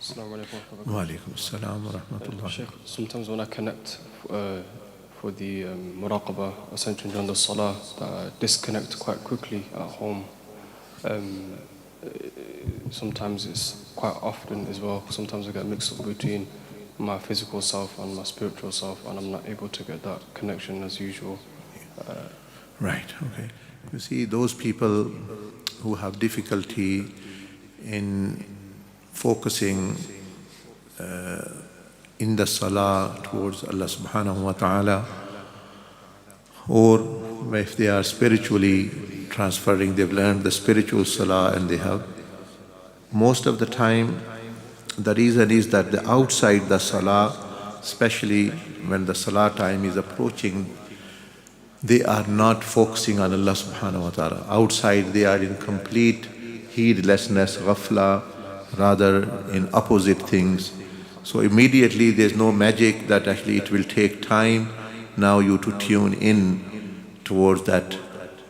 Assalamu alaikum. Wa alaikum assalam wa rahmatullah. Shaykh, sometimes when I connect for the muraqabah or centering on the salah, I disconnect quite quickly at home. Sometimes it's quite often as well. Sometimes I get mixed up between my physical self and my spiritual self, and I'm not able to get that connection as usual. Right, okay. You see, those people who have difficulty in focusing in the salah towards Allah subhanahu wa ta'ala, or if they are spiritually transferring, they've learned the spiritual salah and they have, most of the time, the reason is that the outside the salah, especially when the salah time is approaching, they are not focusing on Allah subhanahu wa ta'ala. Outside they are in complete heedlessness, ghafla, rather in opposite things. So immediately there's no magic that actually it will take time now you to tune in towards that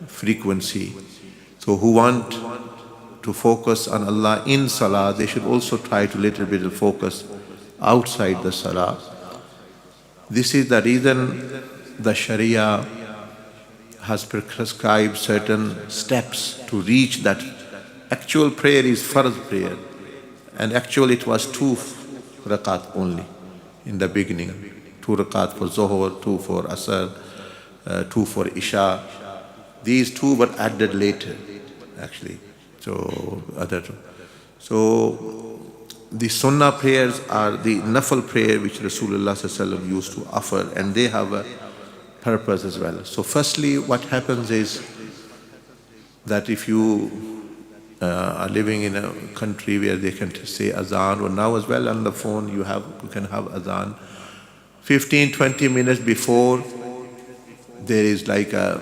frequency. So who want to focus on Allah in salah, they should also try to little bit focus outside the salah. This is the reason the Sharia has prescribed certain steps to reach that. Actual prayer is farz prayer, and actually it was 2 rakat only in the beginning. 2 rakat for Zohar, 2 for Asr, 2 for Isha. These 2 were added later, actually. So the sunnah prayers are the nafal prayer which Rasulullah sallallahu alaihi wasallam used to offer, and they have a purpose as well. So firstly, what happens is that if you are living in a country where they can say azan, or now as well on the phone you can have azan 15-20 minutes before, there is like a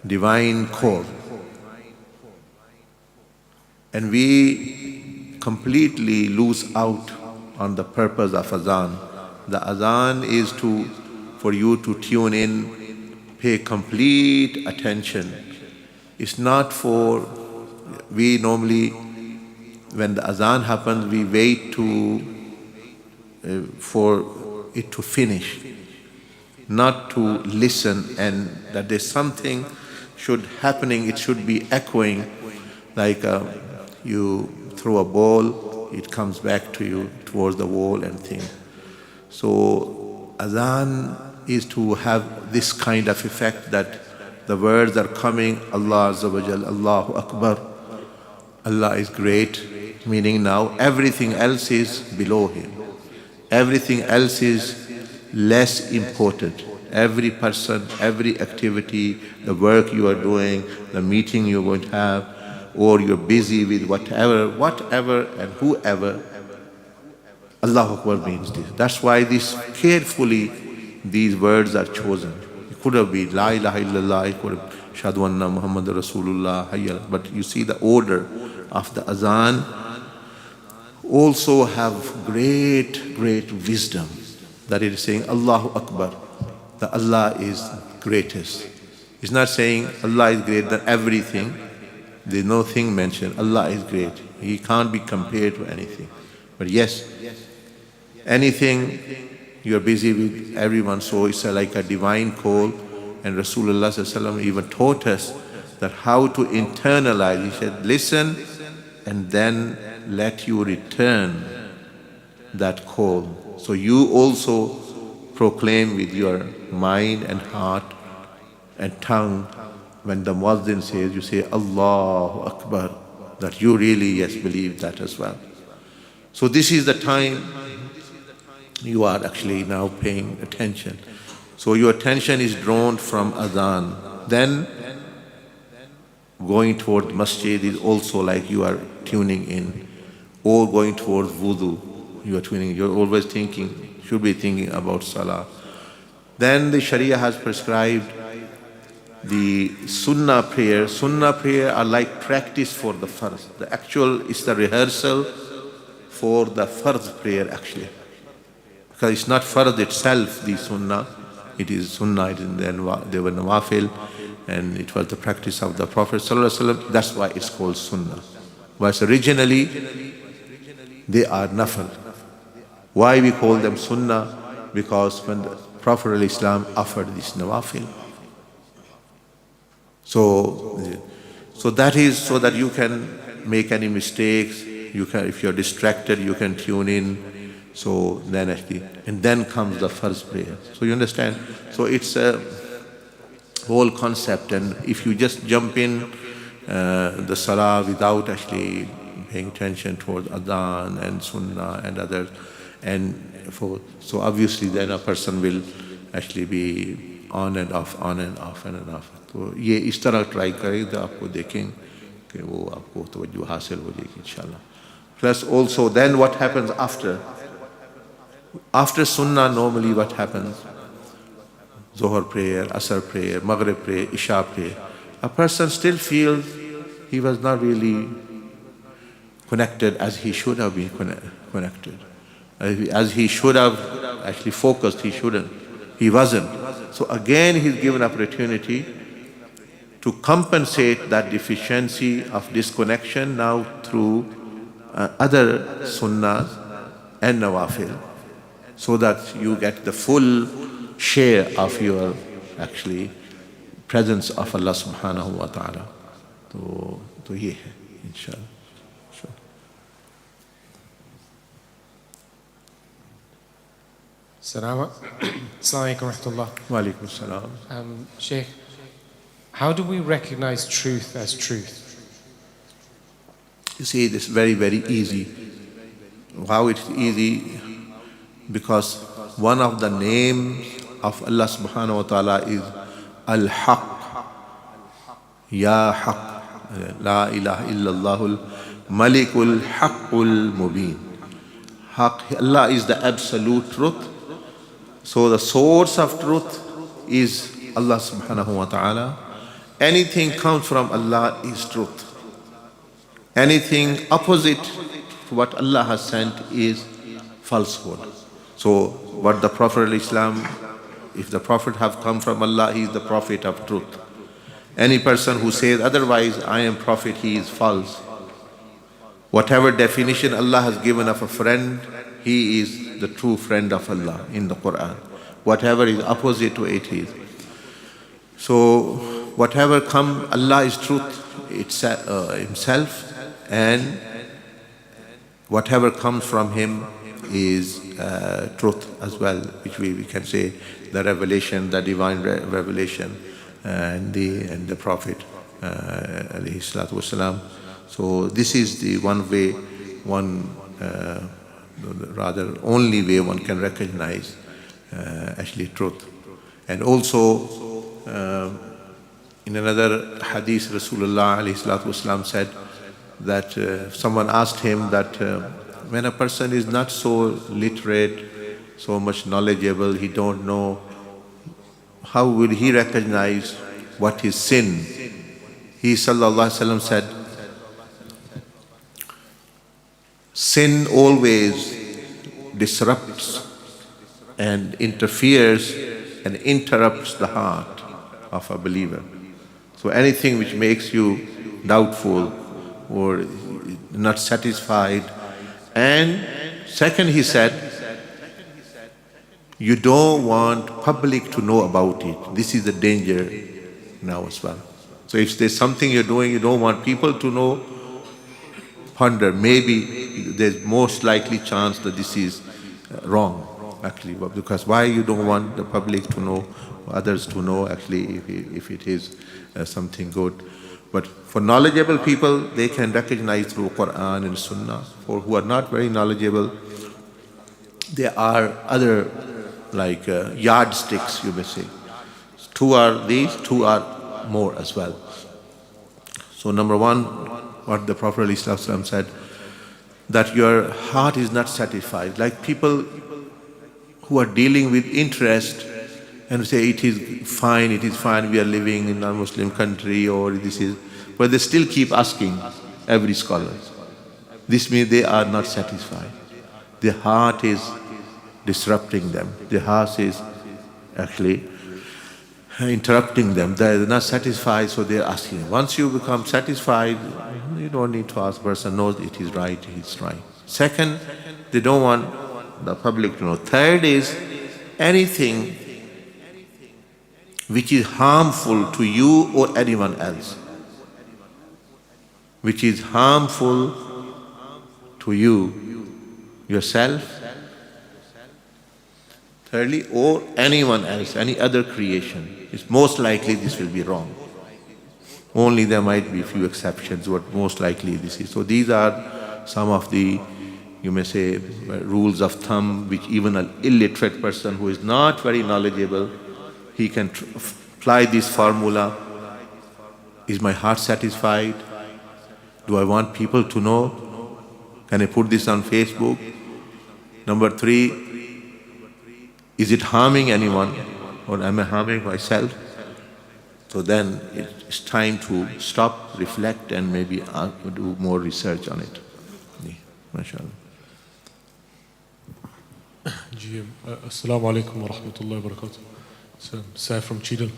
divine call, and we completely lose out on the purpose of azan. The azan is for you to tune in, pay complete attention. It's not for, we normally, when the azan happens, we wait for it to finish, not to listen, and that there's something should happening, it should be echoing, like you throw a ball, it comes back to you towards the wall and thing. So azan is to have this kind of effect that the words are coming, Allah Azza wa Jal, Allahu Akbar, Allah is great, meaning now everything else is below Him. Everything else is less important. Every person, every activity, the work you are doing, the meeting you're going to have, or you're busy with whatever and whoever, Allahu Akbar means this. That's why these words are chosen. It could have been La ilaha illallah, it could have Shahadu anna Muhammad Rasulullah, Hayyal. But you see the order of the azan also have great wisdom, that it is saying Allahu Akbar, that Allah is greatest. It's not saying Allah is greater than everything. There's no thing mentioned. Allah is great. He can't be compared to anything. But yes, anything you're busy with, everyone, so it's like a divine call. And Rasulullah sallallahu alaihi wasallam even taught us that how to internalize. He said, listen and then let you return that call. So you also proclaim with your mind and heart and tongue. When the muazzin says, you say Allahu Akbar, that you really, yes, believe that as well. So this is the time you are actually now paying attention. So your attention is drawn from azan. Then going toward masjid is also like you are tuning in, or going towards wudu, you are tuning in. You're always thinking, should be thinking about salah. Then the Sharia has prescribed the sunnah prayer. Sunnah prayer are like practice for the farz. The actual is the rehearsal for the farz prayer actually. Because it's not farz itself, the sunnah. It is sunnah, and then they were nawafil, and it was the practice of the Prophet sallallahu alaihi wasallam. That's why it's called sunnah. Whereas originally they are nafil. Why we call them sunnah? Because when the Prophet ﷺ offered this nawafil. So that is so that you can make any mistakes. You can, if you're distracted, you can tune in. So then actually, and then comes the first prayer. So you understand? So it's a whole concept. And if you just jump in the salah without actually paying attention towards adhan and sunnah and others, so obviously then a person will actually be on and off, on and off, on and off. तो ये इस तरह try करें तो आपको देखें कि वो आपको तवज्जो हासिल हो जाएगी इंशाल्लाह. Plus also then what happens after sunnah, normally what happens? Zohar prayer, Asr prayer, Maghrib prayer, Isha prayer. A person still feels he was not really connected as he should have been connected. As he should have actually focused, he wasn't. So again he's given opportunity to compensate that deficiency of disconnection now through other sunnahs and nawafil, so that you get the full share of your actually presence of Allah subhanahu wa ta'ala. तो ये है इंशाल्लाह. Assalamu alaikum rahmatullah. Wa alaikum salam. Shaykh, how do we recognize truth as truth? You see, this is very, very easy. How it's easy? Because one of the names of Allah subhanahu wa ta'ala is Al-Haq. Ya Haq. La ilaha illallahul Malikul Haqqul Mubin. Haq. Allah is the absolute truth. So the source of truth is Allah subhanahu wa ta'ala. Anything comes from Allah is truth. Anything opposite to what Allah has sent is falsehood. So what the Prophet ﷺ, if the Prophet have come from Allah, he is the Prophet of truth. Any person who says otherwise, I am Prophet, he is false. Whatever definition Allah has given of a friend, he is the true friend of Allah in the Quran. Whatever is opposite to it is. So whatever come, Allah is truth himself, and whatever comes from him is truth as well, which we can say the revelation, the divine revelation, and the Prophet alayhi salatu wasalam. So this is the one way, rather only way one can recognize actually truth. And also in another hadith, Rasulullah alayhi salatu wasalam said that someone asked him that when a person is not so literate, so much knowledgeable, he don't know, how will he recognize what is sin? He sallallahu alaihi wasallam said, sin always disrupts and interferes and interrupts the heart of a believer. So anything which makes you doubtful or not satisfied. And second, he said, you don't want public to know about it. This is the danger now as well. So if there's something you're doing, you don't want people to know, ponder, maybe there's most likely chance that this is wrong, actually. Because why you don't want the public to know, others to know, actually, if it is something good. But for knowledgeable people, they can recognize through Quran and Sunnah. For who are not very knowledgeable, there are other like yardsticks, you may say. Two are these, two are more as well. So number one, what the Prophet ﷺ said, that your heart is not satisfied. Like people who are dealing with interest and say it is fine, we are living in a Muslim country, or this is, but they still keep asking every scholar. This means they are not satisfied. Their heart is disrupting them. Their heart is actually interrupting them. They are not satisfied, so they are asking. Once you become satisfied, you don't need to ask. Person knows it is right, it is right. Second, they don't want the public to know. Third is anything which is harmful to you or anyone else. Which is harmful to you, yourself, thirdly, or anyone else, any other creation. It's most likely this will be wrong. Only there might be a few exceptions, but most likely this is. So these are some of the, you may say, rules of thumb which even an illiterate person who is not very knowledgeable, he can apply this formula. Is my heart satisfied? Do I want people to know? Can I put this on Facebook? Number 3, is it harming anyone or am I harming myself? So then it's time to stop, reflect and maybe do more research on it. MashaAllah. GM, Assalamu alaikum wa rahmatullahi wa barakatuh. So, Sir from Cheadle.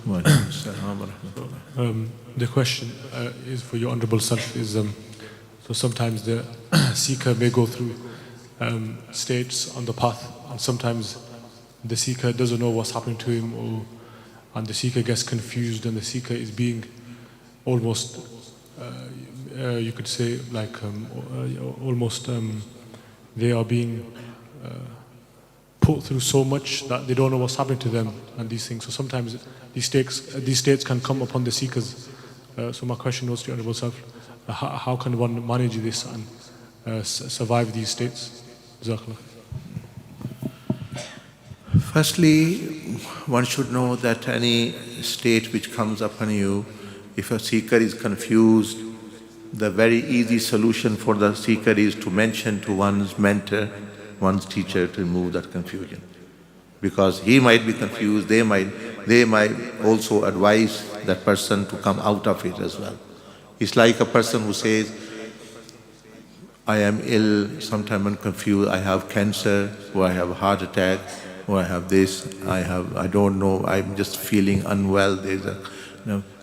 The question is for your Honorable Self is, so sometimes the seeker may go through states on the path, and sometimes the seeker doesn't know what's happening to him, and the seeker gets confused, and the seeker is being almost, you could say, like almost they are being put through so much that they don't know what's happening to them and these things. So sometimes these states can come upon the seekers. So my question was to your Honorable Self, how can one manage this and survive these states? Jazakallah. Firstly, one should know that any state which comes upon you, if a seeker is confused, the very easy solution for the seeker is to mention to one's mentor, one's teacher, to remove that confusion. Because he might be confused, they might also advise that person to come out of it as well. It's like a person who says, I am ill, sometimes I'm confused, I have cancer, or I have a heart attack, or I have this, I don't know, I'm just feeling unwell.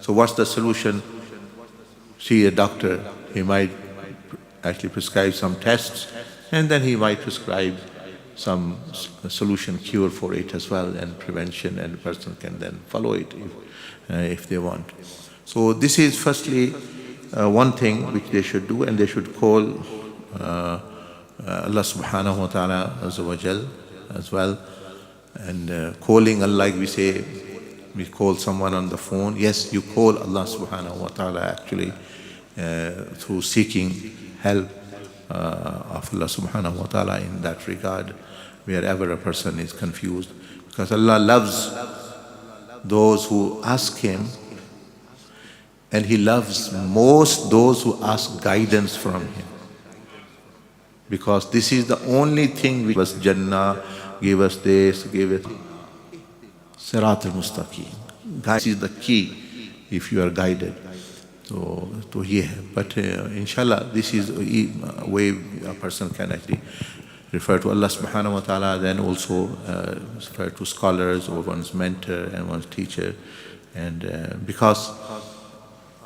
So what's the solution? See a doctor. He might actually prescribe some tests, and then he might prescribe some solution, cure for it as well, and prevention, and the person can then follow it if they want. So this is firstly one thing which they should do, and they should call Allah subhanahu wa ta'ala azza wa jal as well. And calling Allah, like we say, we call someone on the phone. Yes, you call Allah subhanahu wa ta'ala actually through seeking help of Allah subhanahu wa ta'ala in that regard, wherever a person is confused. Because Allah loves those who ask Him, and He loves most those who ask guidance from Him. Because this is the only thing which was Jannah, give us this, give it. Sirat al-Mustaqim. This is the key if you are guided. So to hear. But inshallah, this is a way a person can actually refer to Allah subhanahu wa ta'ala, then also refer to scholars or one's mentor and one's teacher. And because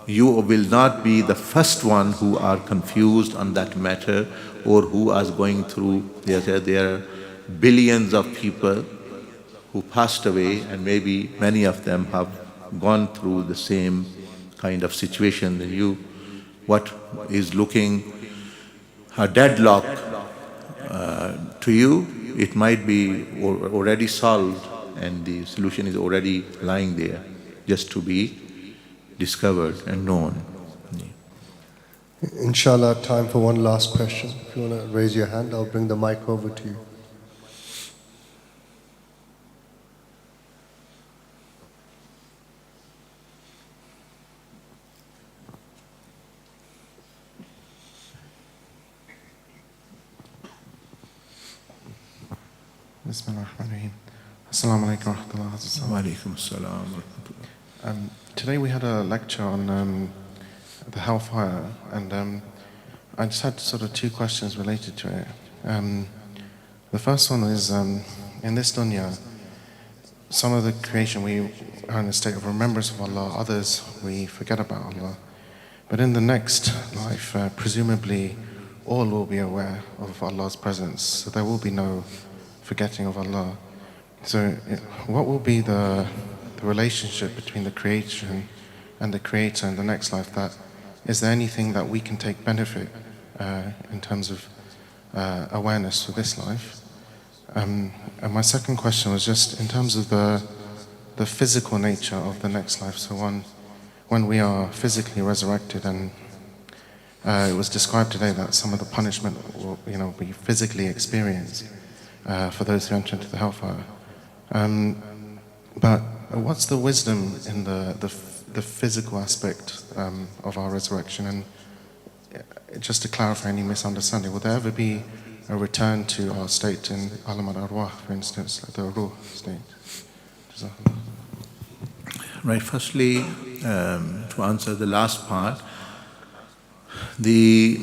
you will not be the first one who are confused on that matter or who are going through, there are billions of people who passed away, and maybe many of them have gone through the same kind of situation than you. What is looking a deadlock to you, it might be already solved, and the solution is already lying there, just to be discovered and known. Inshallah, time for one last question. If you want to raise your hand, I'll bring the mic over to you. Bismillahirrahmanirrahim. Assalamu alaikum wa rahmatullahi Wa alaikum assalam wa rahmatullah. Today we had a lecture on the hellfire, and I just had sort of two questions related to it. The first one is, in this dunya, some of the creation we are in a state of remembrance of Allah, others we forget about Allah. But in the next life, presumably all will be aware of Allah's presence. So there will be no forgetting of Allah. So what will be the relationship between the creation and the Creator in the next life? That is there anything that we can take benefit in terms of awareness for this life? And my second question was just in terms of the physical nature of the next life. So when we are physically resurrected, and it was described today that some of the punishment will, be physically experienced for those who enter into the hellfire. But what's the wisdom in the physical aspect of our resurrection? And just to clarify any misunderstanding, will there ever be a return to our state in alam al-arwah, for instance, like the ruh state? Right, firstly, to answer the last part, the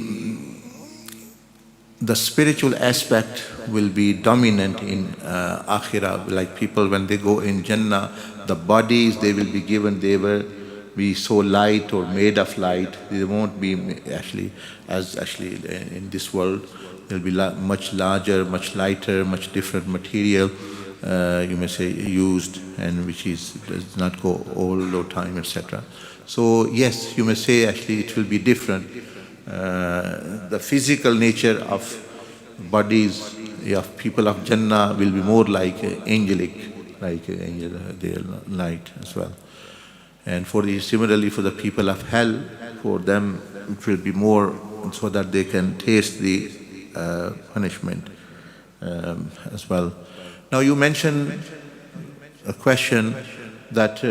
spiritual aspect will be dominant in Akhirah. Like people, when they go in Jannah, the bodies they will be given, they will be so light or made of light. They won't be actually in this world. They'll be much larger, much lighter, much different material, you may say, used, and which does not go old or time, etc. So yes, you may say actually it will be different. The physical nature of bodies of people of Jannah will be more like angelic, like angel, their light as well. And similarly for the people of hell, for them it will be more so that they can taste the punishment as well. Now you mentioned a question that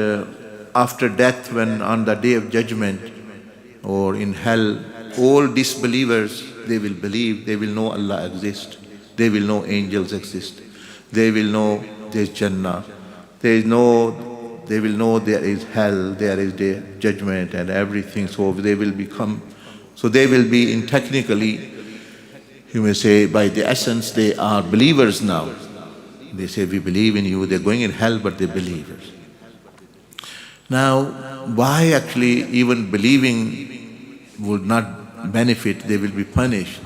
after death, when on the day of judgment or in hell, all disbelievers, they will believe, they will know Allah exists, they will know angels exist, they will know there is Jannah, they will know there is hell, there is the judgment and everything. So they will be in technically, you may say, by the essence, they are believers now. They say, we believe in you, they're going in hell, but they're believers. Now, why actually even believing would not benefit, they will be punished?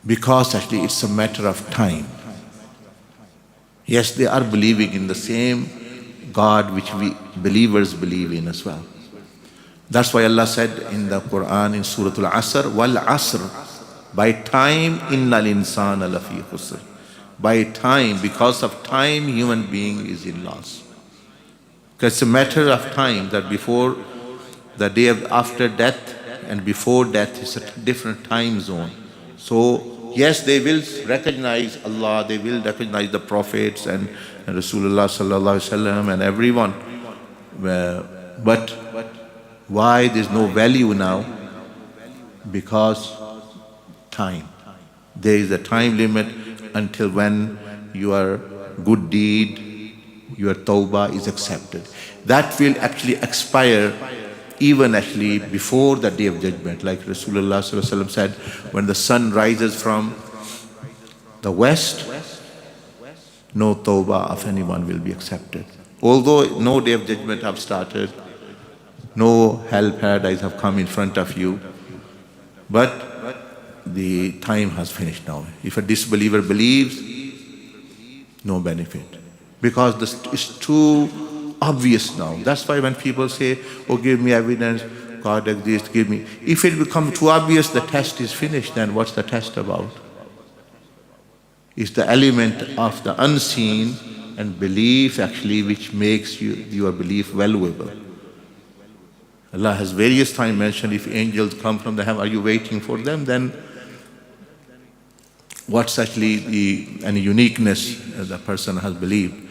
Because actually it's a matter of time. Yes, they are believing in the same God which we believers believe in as well. That's why Allah said in the Quran in Surah Al-Asr, Wal Asr, by time innal insana lafi khusr. By time, because of time, human being is in loss. Because it's a matter of time that before the day after death and before death is a different time zone. So yes, they will recognize Allah, they will recognize the prophets and Rasulullah sallallahu alaihi wasallam and everyone. But why there's no value now? Because time. There is a time limit until when your good deed, your tawbah is accepted. That will actually expire even actually before the day of judgment. Like Rasulullah sallallahu alaihi wasallam said, when the sun rises from the west, no tawbah of anyone will be accepted. Although no day of judgment have started, no hell paradise have come in front of you, but the time has finished now. If a disbeliever believes, no benefit. Because it's too obvious now. That's why when people say, oh, give me evidence, God exists, give me. If it becomes too obvious, the test is finished, then what's the test about? It's the element of the unseen and belief actually which makes your belief valuable. Allah has various times mentioned, if angels come from the heaven, are you waiting for them? Then what's actually any uniqueness the person has believed.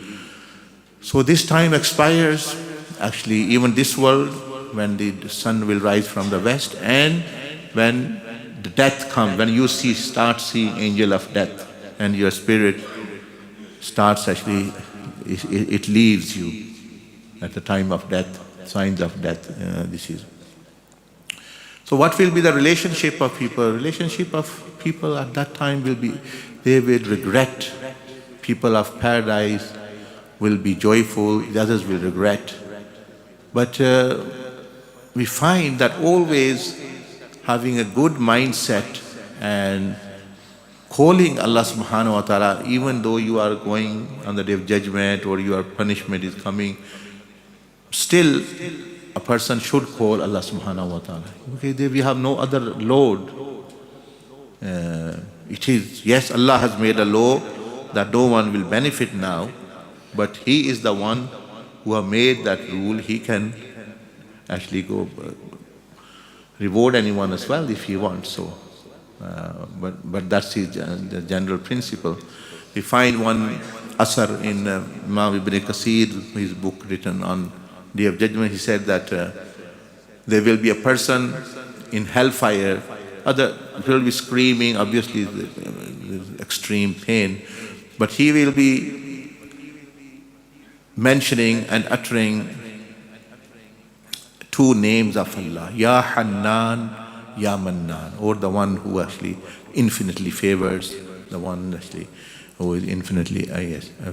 So this time expires, actually even this world, when the sun will rise from the west, and when the death comes, when you start seeing angel of death, and your spirit starts actually, it leaves you at the time of death, signs of death, this is. So what will be the relationship of people? Relationship of people at that time will be, they will regret. People of paradise will be joyful, the others will regret. But we find that always having a good mindset and calling Allah subhanahu wa ta'ala, even though you are going on the day of judgment or your punishment is coming, still a person should call Allah subhanahu wa ta'ala. Okay, there we have no other Lord. It is, yes, Allah has made a law that no one will benefit now, but He is the one who have made that rule. He can actually go reward anyone as well if He wants so. But that's the general principle. We find one asar in Imam Ibn Kathir, his book written on Day of Judgment. He said that there will be a person in hellfire. Other will be screaming, obviously there's extreme pain, but he will be mentioning and uttering two names of Allah, Ya Hannan, Ya Mannan, or the one who actually infinitely favors, the one actually who is infinitely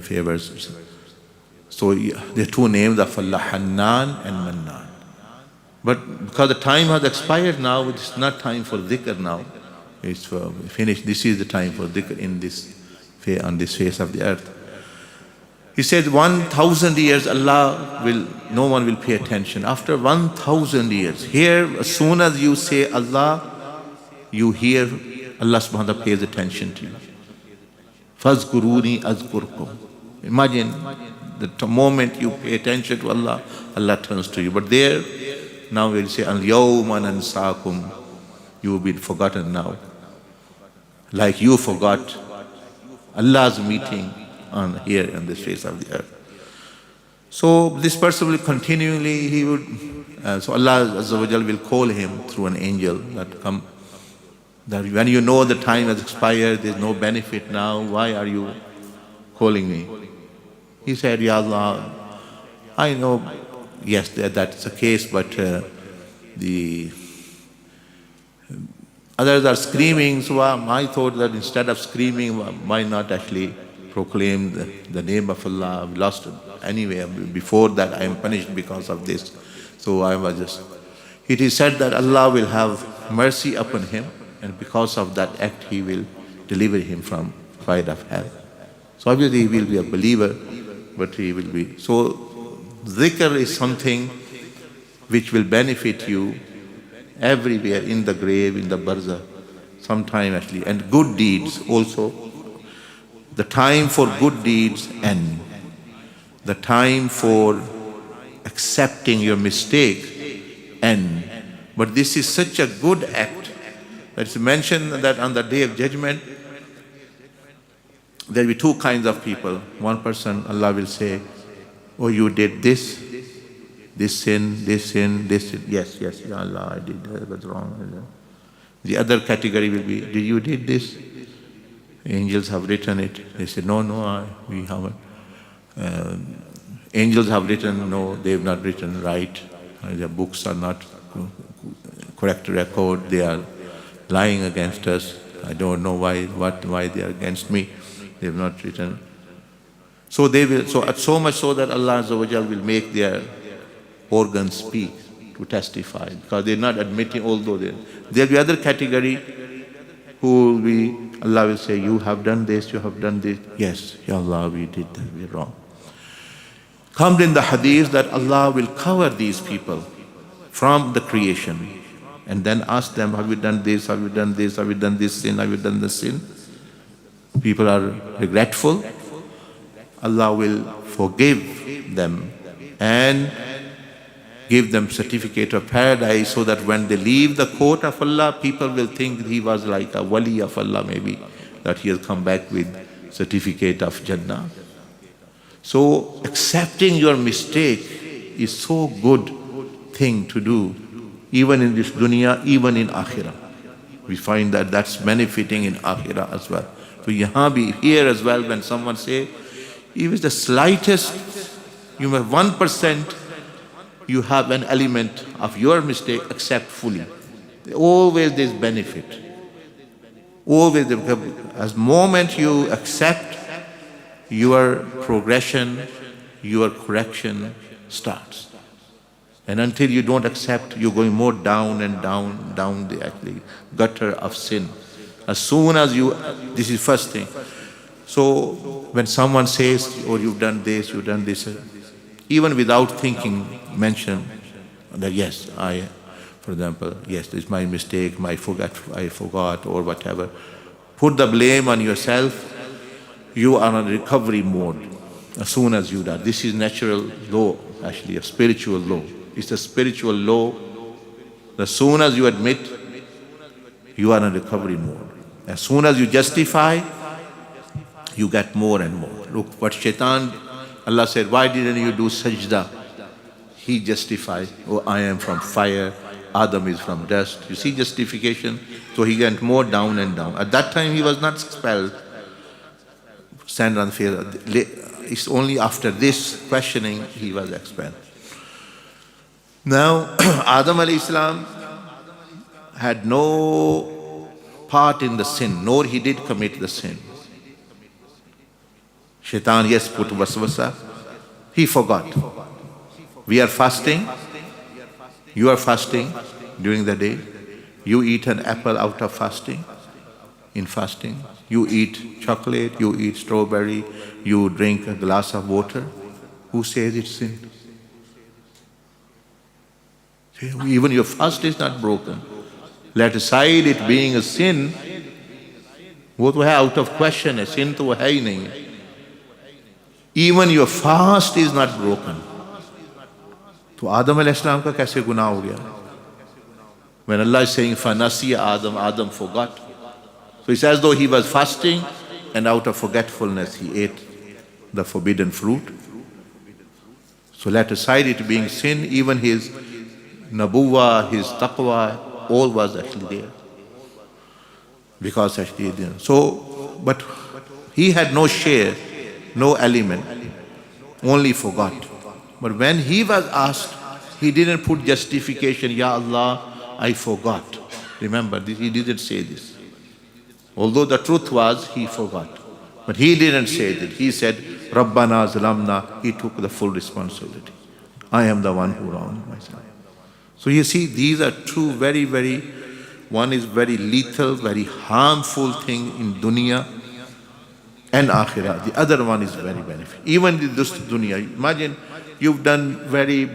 favors. So there are two names of Allah, Hannan and Mannan. But because the time has expired now, it's not time for dhikr now. It's finished. This is the time for dhikr on this face of the earth. He said 1,000 years no one will pay attention. After 1,000 years, here as soon as you say Allah, you hear Allah subhanahu wa ta'ala pays attention to you. Fazkuruni azkurkum. Imagine the moment you pay attention to Allah, Allah turns to you. But there, now we'll say, Al-yawma nansakum. You have been forgotten now. Like you forgot Allah's meeting here on the face of the earth. So this person will continually, so Allah Azza wa Jal will call him through an angel that come, that when you know the time has expired, there's no benefit now, why are you calling me? He said, Ya Allah, I know, yes, that's the case, but the others are screaming, so I thought that instead of screaming, why not actually proclaim the name of Allah? I've lost it. Anyway, before that I am punished because of this. So I was just... It is said that Allah will have mercy upon him, and because of that act He will deliver him from fire of hell. So obviously he will be a believer, but he will be... So dhikr is something which will benefit you everywhere, in the grave, in the barzakh, sometime actually. And good deeds also. The time for good deeds end. The time for accepting your mistake end. But this is such a good act that it's mentioned that on the day of judgment, there will be two kinds of people. One person, Allah will say, oh, you did this sin, this sin, this sin. Yes, Ya Allah, I did that, was wrong. The other category will be, did you did this? Angels have written it. They say, no, we haven't. Angels have written, no, they have not written right. Their books are not correct record. They are lying against us. I don't know why they are against me. They have not written. So they will. So much so that Allah Azza wa Jal will make their organs speak to testify, because they are not admitting. Although there will be other category who will be. Allah will say, you have done this, you have done this. Yes, Ya Allah, we did that, we're wrong. Comes in the hadith that Allah will cover these people from the creation and then ask them, have you done this, have you done this, have you done this sin, have you done this sin? People are regretful. Allah will forgive them and give them certificate of paradise, so that when they leave the court of Allah, people will think he was like a wali of Allah, maybe, that he has come back with certificate of Jannah. So accepting your mistake is so good thing to do, even in this dunya, even in akhirah. We find that that's benefiting in akhirah as well. So here as well, when someone say, even the slightest, you have 1%, you have an element of your mistake, accept fully. Always there's benefit. Always, as moment you accept, your progression, your correction starts. And until you don't accept, you're going more down and down, down the actually gutter of sin. As soon as you, this is first thing. So when someone says, oh, you've done this, even without thinking, mention that yes, for example, yes, this is my mistake, I forgot, or whatever. Put the blame on yourself. You are on recovery mode as soon as you die. This is natural law, actually, a spiritual law. It's a spiritual law. As soon as you admit, you are in recovery mode. As soon as you justify, you get more and more. Look, what Shaitan, Allah said, why didn't you do sajda? He justified, oh, I am from fire, Adam is from dust. You see justification? So he went more down and down. At that time he was not expelled. Stand on fear. It's only after this questioning he was expelled. Now, Adam alayhi salam had no part in the sin, nor he did commit the sin. Shaitan, yes, put waswasa. He forgot. We are fasting. You are fasting during the day. You eat an apple out of fasting. In fasting, you eat chocolate, you eat strawberry, you drink a glass of water. Who says it's sin? Even your fast is not broken. Let aside it being a sin, वो तो है out of question है, sin तो है ही नहीं. Even your fast is not broken. तो आदम अलैहिस्सलाम का कैसे गुनाह हो गया? When Allah is saying فَنَسِيَ Adam forgot. So it's as though he was fasting and out of forgetfulness he ate the forbidden fruit. So let aside it being sin, even his nabuwa, his taqwa, all was actually there. Because actually, so, but he had no share, no element, only forgot. But when he was asked, he didn't put justification, Ya Allah, I forgot. Remember, he didn't say this. Although the truth was, he forgot. But he didn't say that. He said, Rabbana zalamna. He took the full responsibility. I am the one who wronged myself. So you see, these are two very, one is very lethal, very harmful thing in dunya and akhirah. The other one is very beneficial. Even in this dunya, imagine you've done very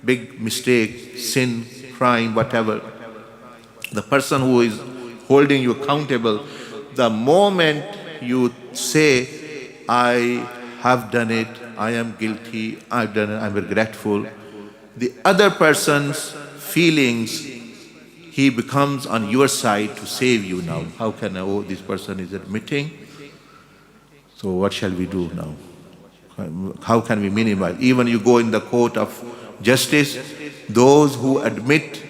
big mistake, sin, crime, whatever. The person who is holding you accountable, the moment you say, I have done it, I am guilty, I've done it, I'm regretful, the other person's feelings, he becomes on your side to save you now. How can I, oh, this person is admitting, so what shall we do now? How can we minimize? Even you go in the court of justice, those who admit,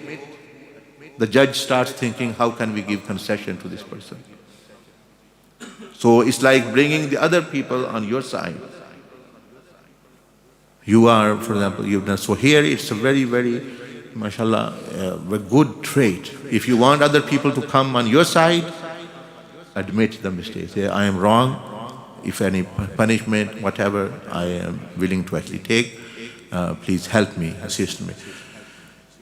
the judge starts thinking, how can we give concession to this person? So it's like bringing the other people on your side. You are, for example, you've done, so here it's a very, mashallah, a good trait. If you want other people to come on your side, admit the mistake. Say, I am wrong. If any punishment, whatever, I am willing to actually take. Please help me, assist me.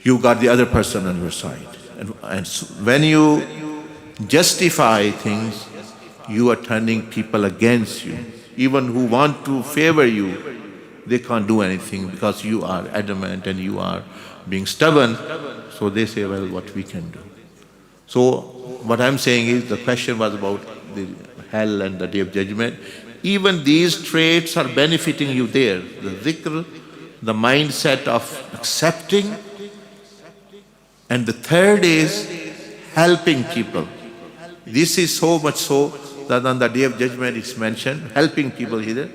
You got the other person on your side. And so when you justify things, you are turning people against you. Even who want to favor you, they can't do anything because you are adamant and you are being stubborn. So they say, well, what we can do. So what I'm saying is, the question was about the hell and the day of judgment. Even these traits are benefiting you there. The dhikr, the mindset of accepting. And the third is helping people. This is so much so that on the day of judgment it's mentioned, helping people here.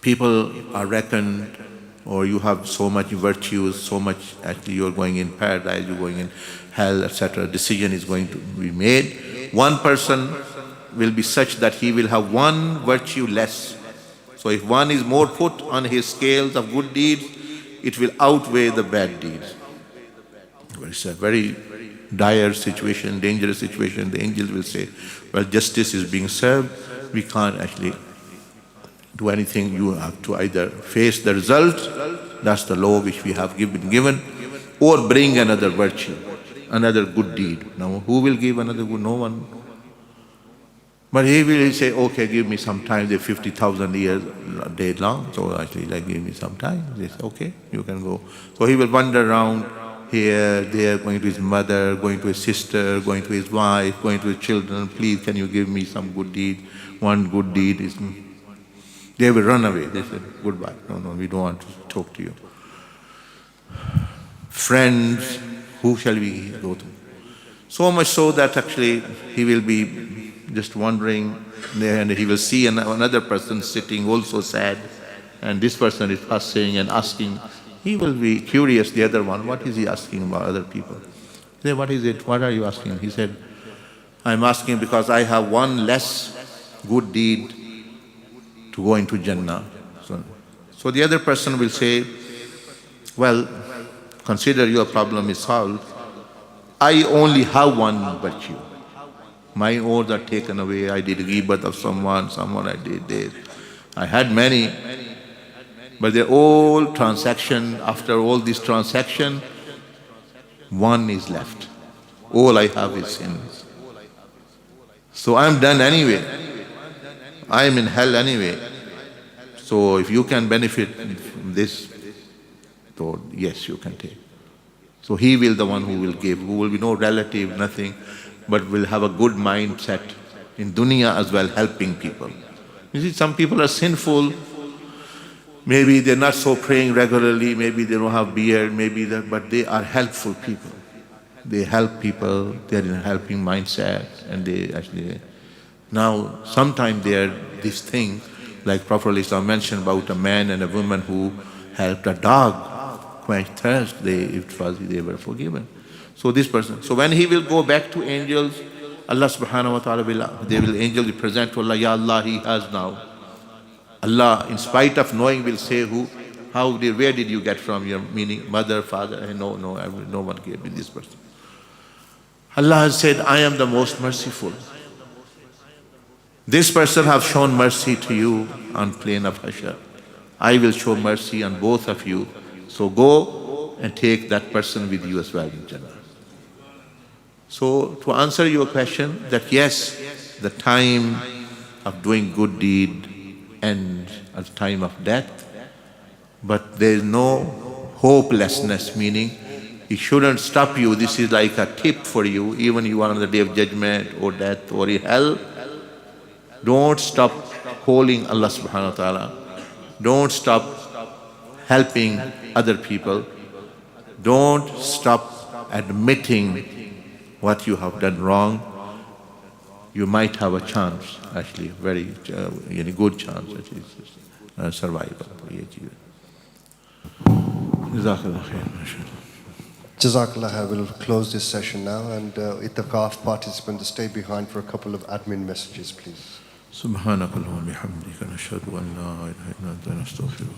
People are reckoned, or you have so much virtues, so much actually you're going in paradise, you're going in hell, etc. Decision is going to be made. One person will be such that he will have one virtue less. So if one is more put on his scales of good deeds, it will outweigh the bad deeds. It's a very dire situation, dangerous situation. The angels will say, well, justice is being served. We can't actually do anything. You have to either face the result, That's the law which we have been given. Or bring another virtue, another good deed. Now, who will give another good? No one. But he will say, okay, give me some time. They're 50,000 years, a day long. So actually, like, give me some time. They say, okay, you can go. So he will wander around here, there, going to his mother, going to his sister, going to his wife, going to his children. Please, can you give me some good deed? One good deed is... They will run away. They say, goodbye. No, we don't want to talk to you. Friends, who shall we go to? So much so that actually he will be just wandering there and he will see another person sitting also sad, and this person is fussing and asking. He will be curious, the other one, what is he asking about other people? He said, what is it? What are you asking? He said, I'm asking because I have one less good deed to go into Jannah. So the other person will say, well, consider your problem is solved. I only have one virtue. My oaths are taken away. I did ghibbat of someone I did this. I had many, but they're all transaction. After all this transaction, one is left. All I have is sins. So I'm done anyway. I'm in hell anyway. So if you can benefit from this, so yes, you can take. So he will the one who will give, who will be no relative, nothing, but will have a good mindset in dunya as well, helping people. You see, some people are sinful. Maybe they're not so praying regularly, maybe they don't have beard, maybe that, but they are helpful people. They help people, they're in a helping mindset, and they actually... Now, sometimes they are this thing, like Prophet Islam mentioned about a man and a woman who helped a dog quench thirst, they were forgiven. So this person, so when he will go back to angels, Allah subhanahu wa ta'ala angels will present to Allah, Ya Allah, he has now. Allah, in spite of knowing, will say, where did you get from your meaning, mother, father? No one gave me this person. Allah has said, I am the most merciful. This person have shown mercy to you on plain of Hashr. I will show mercy on both of you. So go and take that person with you as well in Jannah. So to answer your question, that yes, the time of doing good deed ends at the time of death, but there is no hopelessness, meaning it shouldn't stop you. This is like a tip for you, even you are on the day of judgment or death or in hell. Don't stop calling Allah subhanahu wa ta'ala. Don't stop helping other people. Don't stop admitting what you have done wrong. You might have a chance, actually, very good chance, at least, survival. Jazakallah khair. Jazakallah, I will close this session now, and Itikaf participants stay behind for a couple of admin messages, please. سبحانك اللهم وبحمدك نشهد أن لا إله إلا أنت نستغفرك